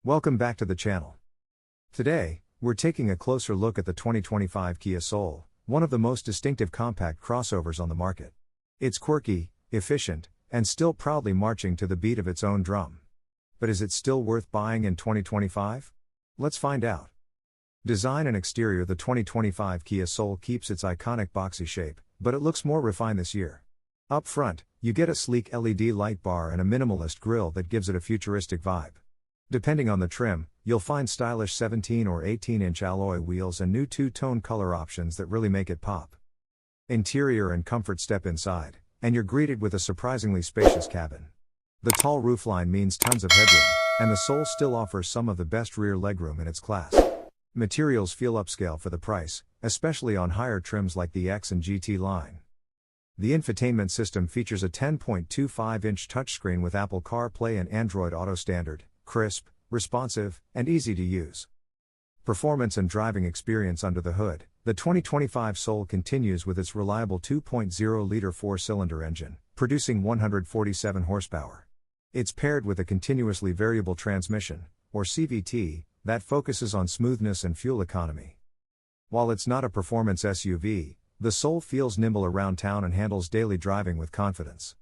Welcome back to the channel. Today, we're taking a closer look at the 2025 Kia Soul, one of the most distinctive compact crossovers on the market. It's quirky, efficient, and still proudly marching to the beat of its own drum. But is it still worth buying in 2025? Let's find out. Design and exterior. The 2025 Kia Soul keeps its iconic boxy shape, but it looks more refined this year. Up front, you get a sleek LED light bar and a minimalist grille that gives it a futuristic vibe. Depending on the trim, you'll find stylish 17 or 18-inch alloy wheels and new two-tone color options that really make it pop. Interior and comfort. Step inside, and you're greeted with a surprisingly spacious cabin. The tall roofline means tons of headroom, and the Soul still offers some of the best rear legroom in its class. Materials feel upscale for the price, especially on higher trims like the X and GT line. The infotainment system features a 10.25-inch touchscreen with Apple CarPlay and Android Auto standard, crisp, responsive, and easy to use. Performance and driving experience. Under the hood, the 2025 Soul continues with its reliable 2.0-liter four-cylinder engine, producing 147 horsepower. It's paired with a continuously variable transmission, or CVT, that focuses on smoothness and fuel economy. While it's not a performance SUV, the Soul feels nimble around town and handles daily driving with confidence.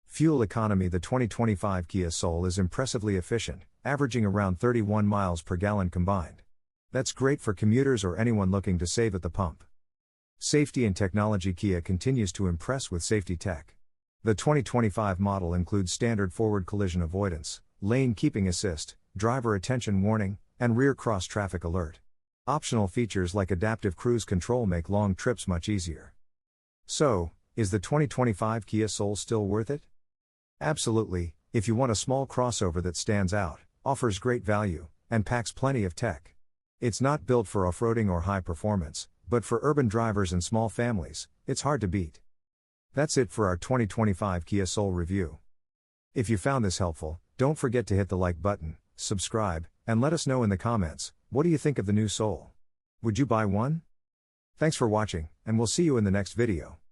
Fuel economy. The 2025 Kia Soul is impressively efficient, averaging around 31 miles per gallon combined. That's great for commuters or anyone looking to save at the pump. Safety and technology. Kia continues to impress with safety tech. The 2025 model includes standard forward collision avoidance, lane keeping assist, driver attention warning, and rear cross traffic alert. Optional features like adaptive cruise control make long trips much easier. So, is the 2025 Kia Soul still worth it? Absolutely, if you want a small crossover that stands out, offers great value, and packs plenty of tech. It's not built for off-roading or high performance, but for urban drivers and small families, it's hard to beat. That's it for our 2025 Kia Soul review. If you found this helpful, don't forget to hit the like button, subscribe, and let us know in the comments, what do you think of the new Soul? Would you buy one? Thanks for watching, and we'll see you in the next video.